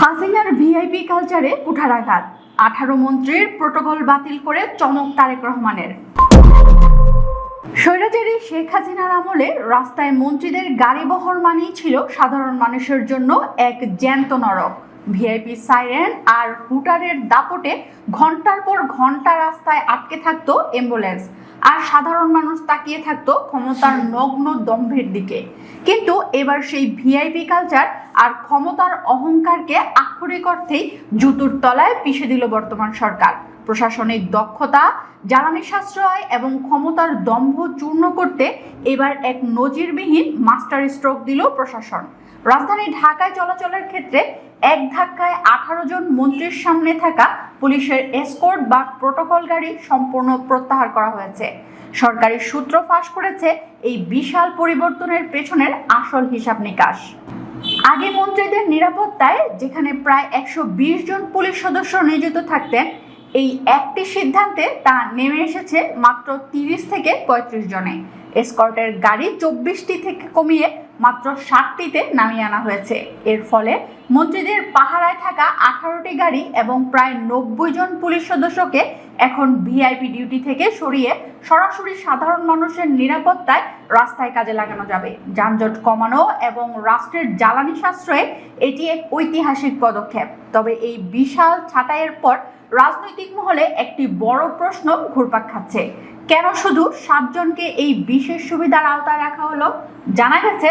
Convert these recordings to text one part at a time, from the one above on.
হাসিনার ভিআইপি কালচারে কুঠারাঘাত, 18 মন্ত্রীর প্রোটোকল বাতিল করে চমক তারেক রহমানের। স্বৈরাচারী শেখ হাসিনার আমলে রাস্তায় মন্ত্রীদের গাড়িবহর মানেই ছিল সাধারণ মানুষের জন্য এক জ্যান্ত নরক। ভিআইপি সাইরেন আর হুটারের দাপটে ঘন্টার পর ঘন্টা রাস্তায় আটকে থাকতো অ্যাম্বুলেন্স, আর সাধারণ মানুষ তাকিয়ে থাকতো ক্ষমতার নগ্ন দম্ভের দিকে। কিন্তু এবার সেই ভিআইপি কালচার আর ক্ষমতার অহংকারকে আক্ষরিক অর্থেই জুতোর তলায় পিষে দিল বর্তমান সরকার। প্রশাসনিক দক্ষতা, জ্বালানি সাশ্রয় এবং ক্ষমতার দম্ভ চূর্ণ করতে এবার এক নজিরবিহীন মাস্টার স্ট্রোক দিল প্রশাসন। রাজধানী ঢাকায় চলাচলের ক্ষেত্রে এক ধাক্কায় 18 জন মন্ত্রীর সামনে থাকা পুলিশের এসকর্ট বা প্রোটোকল গাড়ি সম্পূর্ণ প্রত্যাহার করা হয়েছে। সরকারি সূত্র ফাঁস করেছে এই বিশাল পরিবর্তনের পেছনের আসল হিসাব নিকাশ। আগে মন্ত্রীদের নিরাপত্তায় যেখানে প্রায় 120 জন পুলিশ সদস্য নিয়োজিত থাকতেন, এই একটি সিদ্ধান্তে তা নেমে এসেছে মাত্র 30 থেকে 35 জনে। এসকর্টের গাড়ি 24টি থেকে কমিয়ে মাত্র 60টিতে নামিয়ে আনা হয়েছে। এর ফলে মন্ত্রীদের পাহারায় থাকা 18টি গাড়ি এবং প্রায় 90 জন পুলিশ সদস্যকে এখন ভিআইপি ডিউটি থেকে সরিয়ে সরাসরি সাধারণ মানুষের নিরাপত্তায় রাস্তায় কাজে লাগানো যাবে। যানজট কমানো এবং রাষ্ট্রের জ্বালানি সাশ্রয়ে এটি এক ঐতিহাসিক পদক্ষেপ। তবে এই বিশাল ছাঁটাইয়ের পর রাজনৈতিক মহলে একটি বড় প্রশ্ন ঘুরপাক খাচ্ছে। কেন শুধু 7 জনকে এই বিশেষ সুবিধার আওতায় রাখা হলো? জানা গেছে,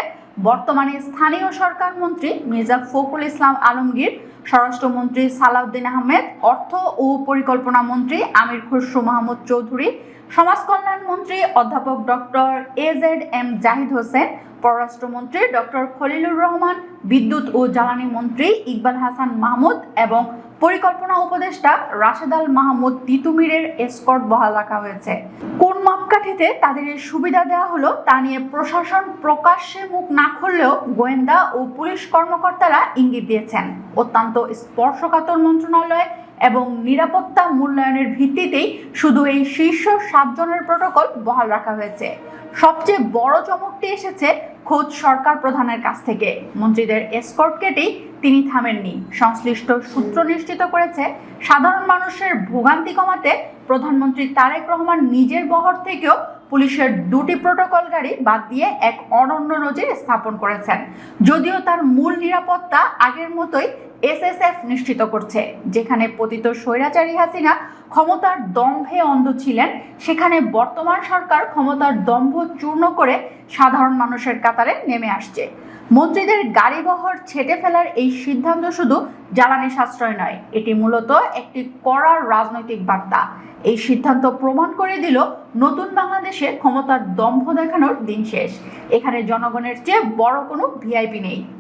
বর্তমানে স্থানীয় সরকার মন্ত্রী মির্জা ফখরুল ইসলাম আলমগীর, স্বরাষ্ট্রমন্ত্রী সালাউদ্দিন আহমেদ, অর্থ ও পরিকল্পনা মন্ত্রী আমির খসরু মাহমুদ চৌধুরী, সমাজ কল্যাণ মন্ত্রী অধ্যাপক ডক্টর AZM জাহিদ হোসেন, পররাষ্ট্রমন্ত্রী ডক্টর খলিলুর রহমান, বিদ্যুৎ ও জ্বালানি মন্ত্রী ইকবাল হাসান মাহমুদ এবং পরিকল্পনা উপদেষ্টা রাশেদ আল মাহমুদ তিতুমিরের এসকর্ট বহাল রাখা হয়েছে। কোন মাপকাঠিতে তাদের এই সুবিধা দেওয়া হলো তা নিয়ে প্রশাসন প্রকাশ্যে মুখ না খুললেও গোয়েন্দা ও পুলিশ কর্মকর্তারা ইঙ্গিত দিয়েছেন। অত্যন্ত স্পর্শকাতর মন্ত্রণালয় এবং নিরাপত্তা মূল্যায়নের ভিত্তিতেই শুধু এই শীর্ষ 7 জনের প্রোটোকল বহাল রাখা হয়েছে। সবচেয়ে বড় চমকটি এসেছে খোদ সরকার প্রধানের কাছ থেকে। মন্ত্রীদের এসকর্ট কেটেই তিনি থামেননি। সংশ্লিষ্ট সূত্র নিশ্চিত করেছে, সাধারণ মানুষের ভোগান্তি কমাতে প্রধানমন্ত্রী তারেক রহমান নিজের বহর থেকেও পুলিশের 2টি প্রোটোকল গাড়ি বাদ দিয়ে এক অনন্য নজির স্থাপন করেছেন। যদিও তার মূল নিরাপত্তা আগের মতোই SSF নিশ্চিত করছে। যেখানে পতিত স্বৈরাচারী হাসিনা ক্ষমতার দম্ভে অন্ধ ছিলেন, সেখানে বর্তমান সরকার ক্ষমতার দম্ভ চূর্ণ করে সাধারণ মানুষের কাতারে নেমে আসছে। মন্ত্রীদের গাড়িবহর ছেটে ফেলার এই সিদ্ধান্ত শুধু জ্বালানি সাশ্রয় নয়, এটি মূলত একটি কড়া রাজনৈতিক বার্তা। এই সিদ্ধান্ত প্রমাণ করে দিল, নতুন বাংলাদেশে ক্ষমতার দম্ভ দেখানোর দিন শেষ। এখানে জনগণের চেয়ে বড় কোনো ভিআইপি নেই।